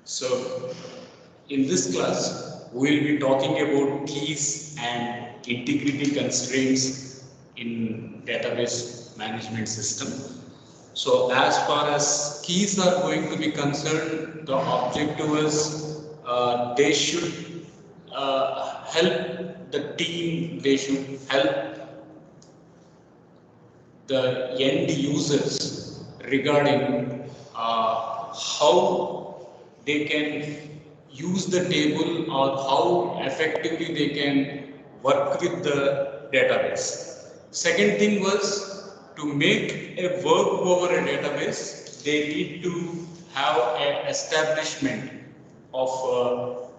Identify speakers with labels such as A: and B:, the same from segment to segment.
A: So, in this class, we will be talking about keys and integrity constraints in database management system. So, as far as keys are going to be concerned, the objective is they should help the team, they should help the end users regarding how they can use the table or how effectively they can work with the database. Second thing was to make a work over a database, they need to have an establishment of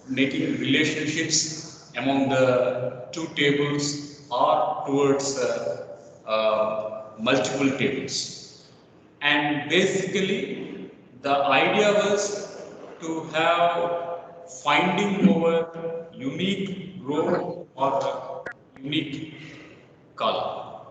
A: making relationships among the two tables or towards multiple tables. And basically, the idea was to have finding over unique row or unique column.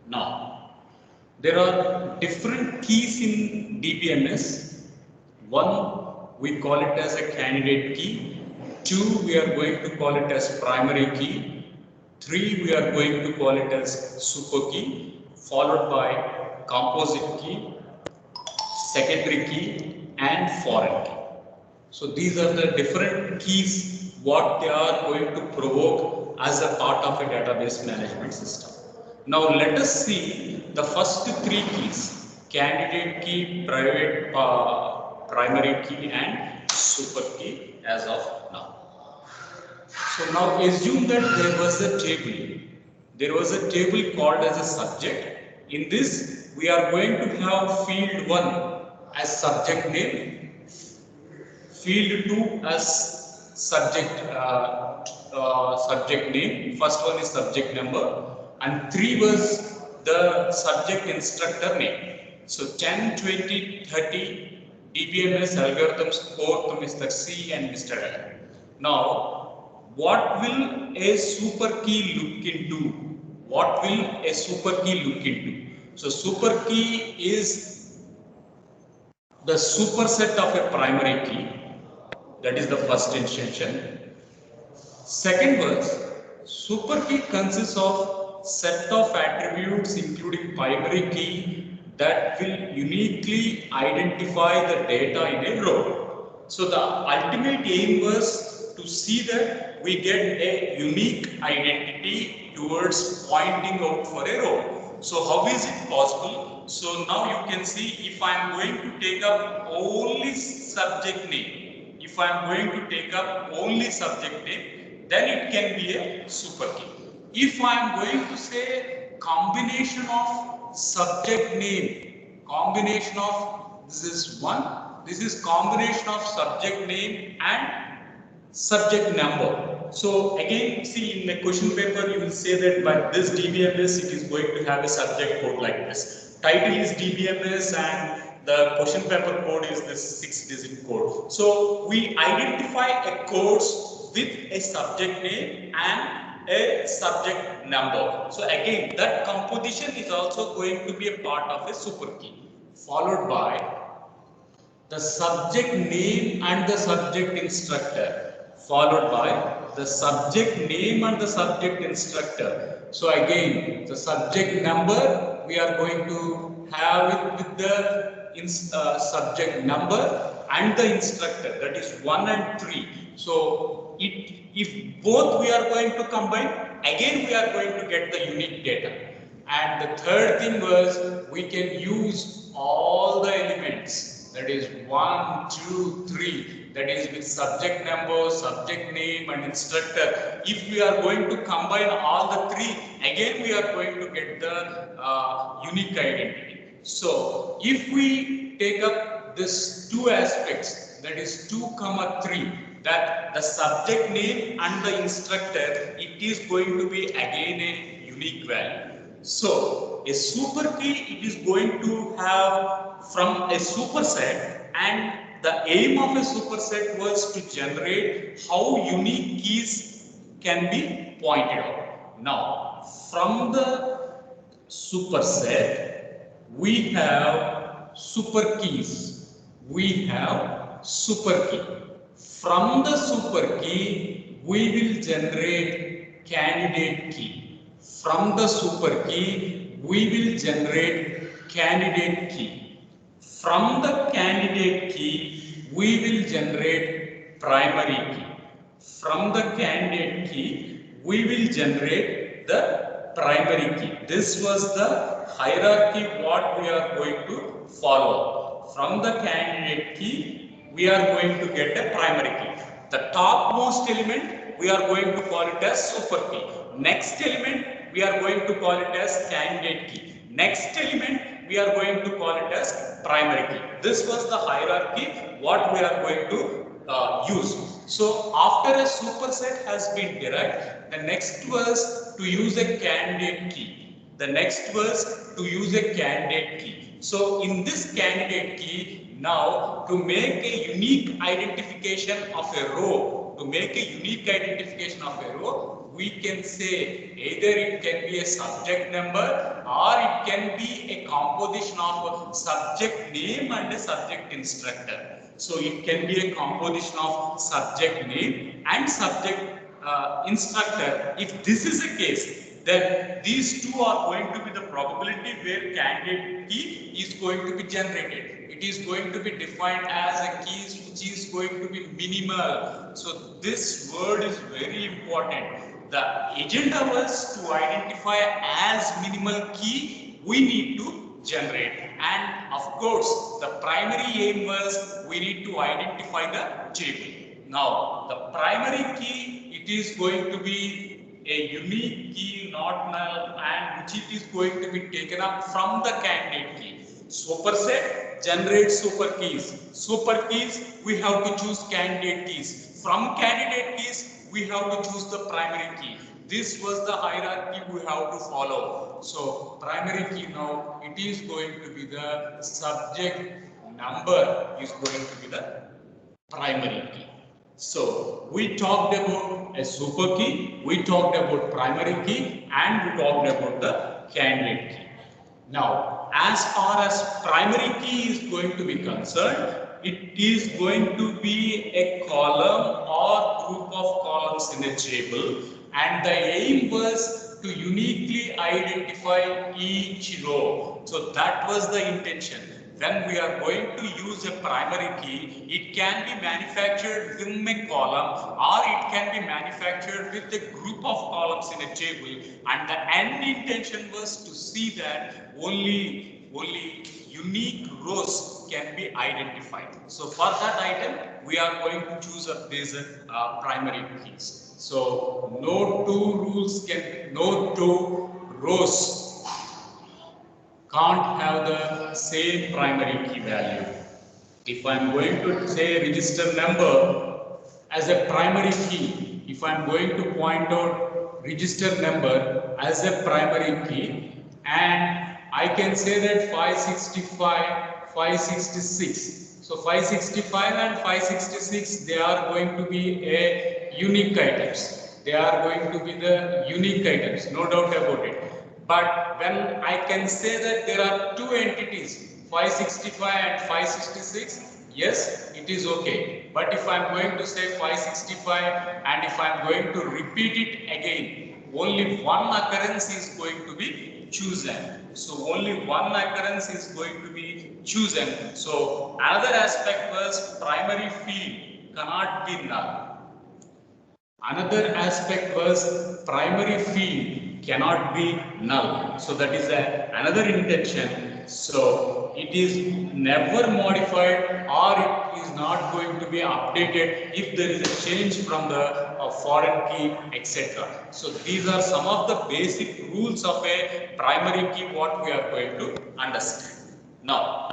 A: Now, there are different keys in DBMS. One, we call it as a candidate key. Two, we are going to call it as primary key. Three, we are going to call it as super key, followed by composite key, secondary key, and foreign key. So these are the different keys what they are going to provoke as a part of a database management system. Now let us see the first three keys: candidate key, primary key, and super key as of now. So now assume that there was a table. There was a table called as a subject. In this, we are going to have field 1 as subject name, field 2 as subject name. First one is subject number, and 3 was the subject instructor name. So 10, 20, 30 DBMS algorithms score to Mr. C and Mr. L. Now, what will a super key look into? What will a super key look into? So super key is the superset of a primary key. That is the first instruction. Second was, super key consists of set of attributes including primary key that will uniquely identify the data in a row. So the ultimate aim was to see that we get a unique identity towards pointing out for a row. So how is it possible? So now you can see, if I am going to take up only subject name, if I am going to take up only subject name, then it can be a super key. If I am going to say combination of subject name, combination of, this is one, this is combination of subject name and subject number. So again, see, in the question paper you will say that by this DBMS it is going to have a subject code like this. Title is DBMS and the question paper code is this 6-digit code. So we identify a codes with a subject name and a subject number. So again, that composition is also going to be a part of a super key, followed by the subject name and the subject instructor, followed by the subject name and the subject instructor. So again, the subject number, we are going to have it with the subject number and the instructor, that is 1 and 3. So if both we are going to combine, again we are going to get the unique data. And the third thing was, we can use all the elements, that is 1, 2, 3, that is with subject number, subject name and instructor. If we are going to combine all the three, again we are going to get the unique identity. So if we take up this two aspects, that is 2, 3, that the subject name and the instructor, it is going to be again a unique value. So a super key, it is going to have from a superset, and the aim of a superset was to generate how unique keys can be pointed out. Now, from the superset, we have super keys. We have super key. From the super key, we will generate candidate key. From the super key, we will generate candidate key. From the candidate key, we will generate primary key. From the candidate key, we will generate the primary key. This was the hierarchy what we are going to follow. From the candidate key, we are going to get a primary key. The topmost element, we are going to call it as super key. Next element, we are going to call it as candidate key. Next element, we are going to call it as primary key. This was the hierarchy what we are going to use. So after a superset has been derived, the next was to use a candidate key. The next was to use a candidate key. So in this candidate key, now to make a unique identification of a row, we can say either it can be a subject number or it can be a composition of a subject name and a subject instructor. So it can be a composition of subject name and subject instructor. If this is the case, then these two are going to be the probability where candidate key is going to be generated. It is going to be defined as a key which is going to be minimal. So this word is very important. The agenda was to identify as minimal key we need to generate, and of course the primary aim was we need to identify the table. Now the primary key, it is going to be a unique key, not null, and which it is going to be taken up from the candidate key. Superset generates super keys. Super keys, we have to choose candidate keys. From candidate keys, we have to choose the primary key. This was the hierarchy we have to follow. So primary key, now it is going to be the subject number is going to be the primary key. So we talked about a super key, we talked about primary key, and we talked about the candidate key. Now, as far as primary key is going to be concerned, it is going to be a column or group of columns in a table, and the aim was to uniquely identify each row. So that was the intention. When we are going to use a primary key, it can be manufactured within a column or it can be manufactured with a group of columns in a table, and the end intention was to see that only unique rows can be identified. So for that item, we are going to choose a basic primary keys. So no two rows can't have the same primary key value. If I'm going to say register number as a primary key, if I'm going to point out register number as a primary key, and I can say that 565, 566. So 565 and 566, they are going to be a unique items. They are going to be the unique items, no doubt about it. But when I can say that there are two entities, 565 and 566, yes, it is okay. But if I am going to say 565 and if I am going to repeat it again, only one occurrence is going to be chosen. So only one occurrence is going to be chosen. So another aspect was primary field cannot be null. Another aspect was primary field cannot be null. So that is another intention. So it is never modified or it is not going to be updated if there is a change from the foreign key, etc. So these are some of the basic rules of a primary key what we are going to understand. Now,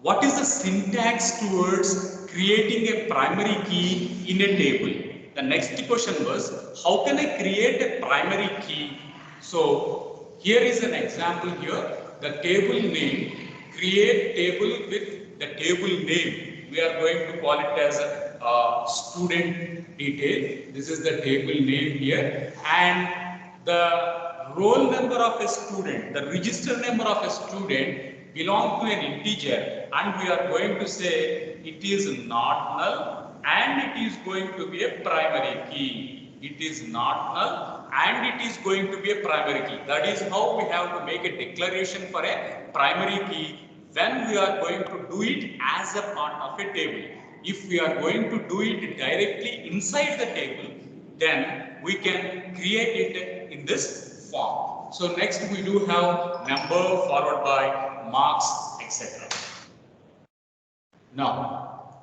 A: what is the syntax towards creating a primary key in a table? The next question was, how can I create a primary key? So here is an example here, the table name, create table with the table name. We are going to call it as a student detail. This is the table name here, and the roll number of a student, the register number of a student, belong to an integer, and we are going to say it is not null and it is going to be a primary key. It is not null and it is going to be a primary key. That is how we have to make a declaration for a primary key when we are going to do it as a part of a table. If we are going to do it directly inside the table, then we can create it in this form. So next we do have number followed by marks, etc. Now,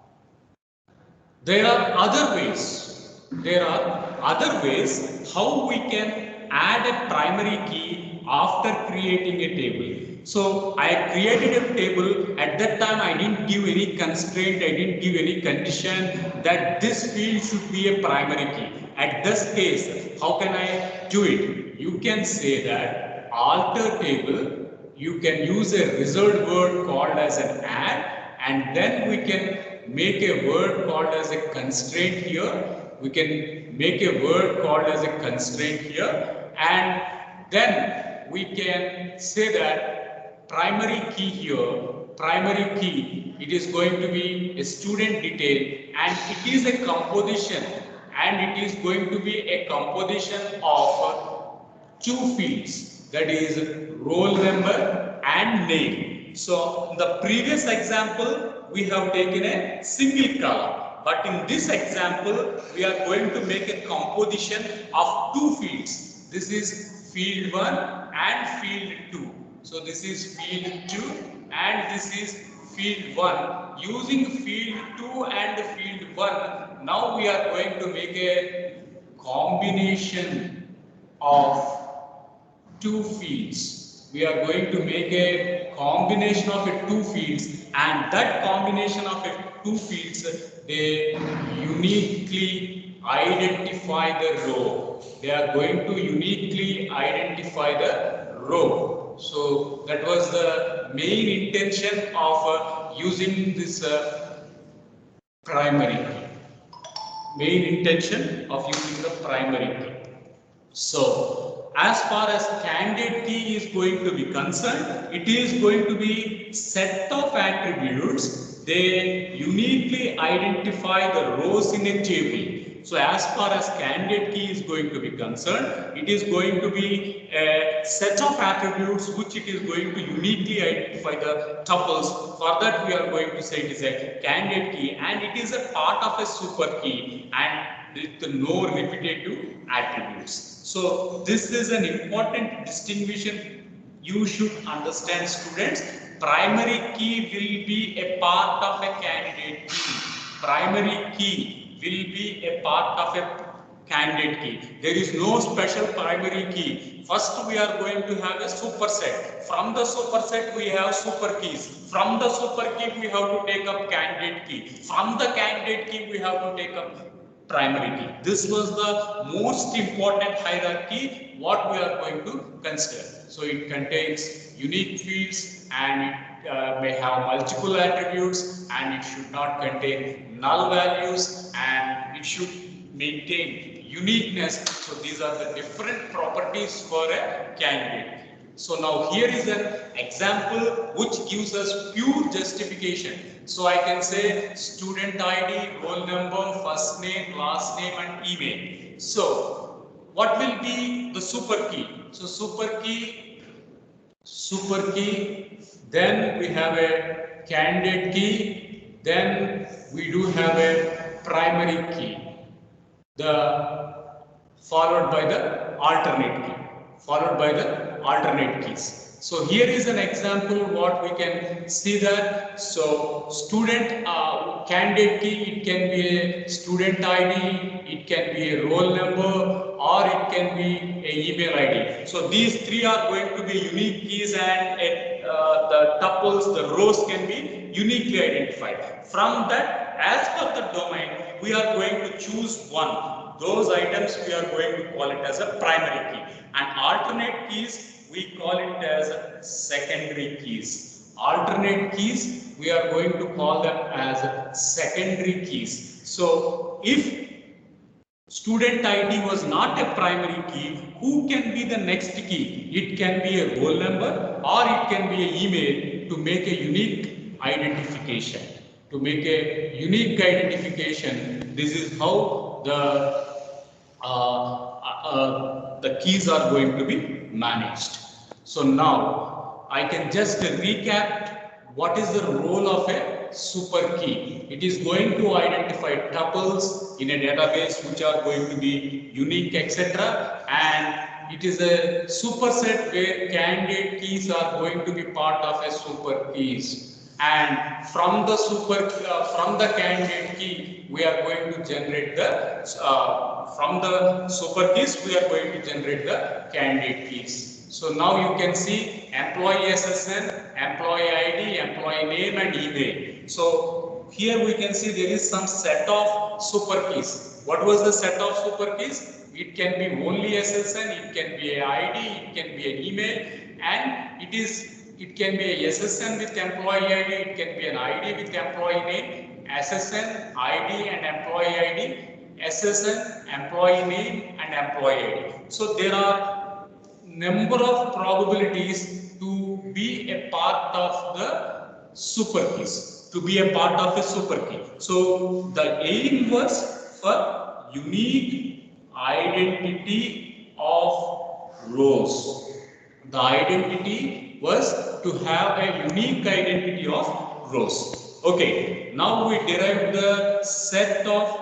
A: there are other ways. There are other ways how we can add a primary key after creating a table. So I created a table. At that time I didn't give any constraint, I didn't give any condition that this field should be a primary key. At this case, how can I do it? You can say that alter table, you can use a reserved word called as an add, and then we can make a word called as a constraint here. We can make a word called as a constraint here, and then we can say that primary key here, primary key, it is going to be a student detail, and it is a composition, and it is going to be a composition of two fields, that is roll number and name. So in the previous example we have taken a single column, but in this example we are going to make a composition of two fields. This is field 1 and field 2. So this is field 2 and this is field 1. Using field 2 and field 1, now we are going to make a combination of two fields. We are going to make a combination of two fields, and that combination of two fields, they uniquely identify the row. They are going to uniquely identify the row. So that was the main intention of using this primary key. Main intention of using the primary key. So, as far as candidate key is going to be concerned, it is going to be set of attributes. They uniquely identify the rows in a table. So, as far as candidate key is going to be concerned, it is going to be a set of attributes which it is going to uniquely identify the tuples. For that, we are going to say it is a candidate key, and it is a part of a super key and with no repetitive attributes. So this is an important distinction you should understand, students. Primary key will be a part of a candidate key. Primary key will be a part of a candidate key. There is no special primary key. First we are going to have a superset. From the superset we have super keys. From the super key we have to take up candidate key. From the candidate key we have to take up primary key. This was the most important hierarchy what we are going to consider. So it contains unique fields, and it may have multiple attributes, and it should not contain null values, and it should maintain uniqueness. So these are the different properties for a candidate. So now here is an example which gives us pure justification. So I can say student ID, roll number, first name, last name, and email. So what will be the super key? So super key, then we have a candidate key, then we do have a primary key, followed by the alternate key, keys. So here is an example what we can see that. So student candidate key, it can be a student ID, it can be a roll number, or it can be a email ID. So these three are going to be unique keys, and the tuples, the rows can be uniquely identified. From that, as per the domain, we are going to choose one. Those items we are going to call it as a primary key, and alternate keys we call it as secondary keys. Alternate keys we are going to call them as secondary keys. So if student ID was not a primary key, who can be the next key? It can be a roll number, or it can be an email, to make a unique identification. To make a unique identification, this is how the keys are going to be managed. So now I can just recap what is the role of a super key. It is going to identify tuples in a database which are going to be unique, etc. And it is a superset where candidate keys are going to be part of a super keys. And from the from the candidate key, we are going to generate the from the super keys, we are going to generate the candidate keys. So now you can see employee SSN, employee ID, employee name and email. So here we can see there is some set of super keys. What was the set of super keys? It can be only SSN, it can be an ID, it can be an email, and it can be a SSN with employee ID, it can be an ID with employee name, SSN, ID and employee ID, SSN, employee name and employee ID. So there are number of probabilities to be a part of the super keys, to be a part of a super key. So the aim was for unique identity of rows. The identity was to have a unique identity of rows. Okay, now we derived the set of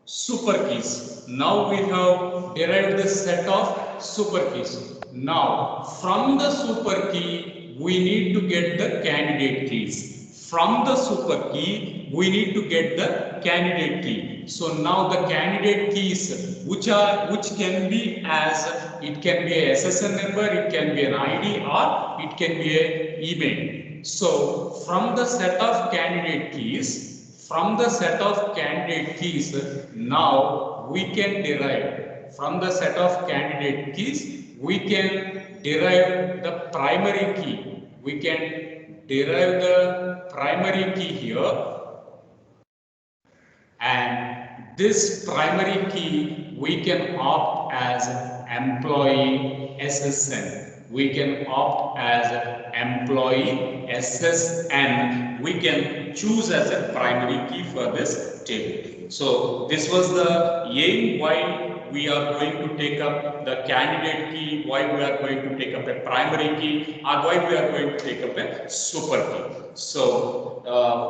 A: super keys. Now we have derived the set of super keys. Now from the super key we need to get the candidate keys. From the super key we need to get the candidate key. So now the candidate keys which can be as, it can be a SSN number, it can be an ID or it can be an email. So from the set of candidate keys, now we can derive, from the set of candidate keys, we can derive the primary key. We can derive the primary key here, and this primary key we can opt as employee SSN. We can opt as employee SSN. We can choose as a primary key for this table. So this was the aim why we are going to take up the candidate key, why we are going to take up a primary key, or why we are going to take up a super key. So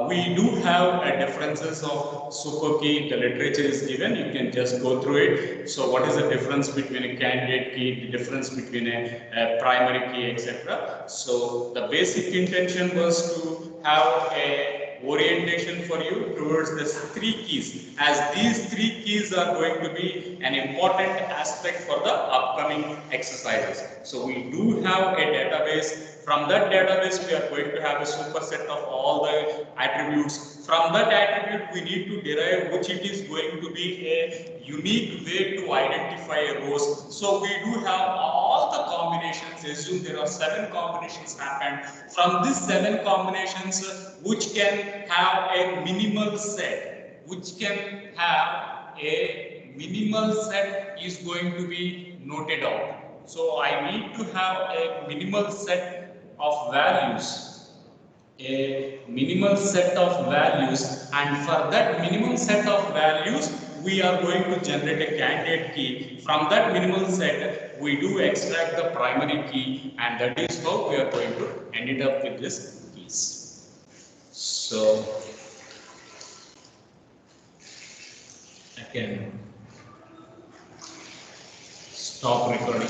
A: we do have differences of super key. The literature is given. You can just go through it. So what is the difference between a candidate key, the difference between a primary key, etc. So the basic intention was to have a orientation for you towards these three keys, as these three keys are going to be an important aspect for the upcoming exercises. So we do have a database. From that database we are going to have a superset of all the attributes. From that attribute we need to derive which it is going to be a unique way to identify a rows. So we do have all the combinations. Assume there are 7 combinations happened. From these 7 combinations, which can have a minimal set, is going to be noted out. So I need to have a minimal set of values, and for that minimum set of values we are going to generate a candidate key. From that minimal set we do extract the primary key, and that is how we are going to end up with this keys. So I can stop recording.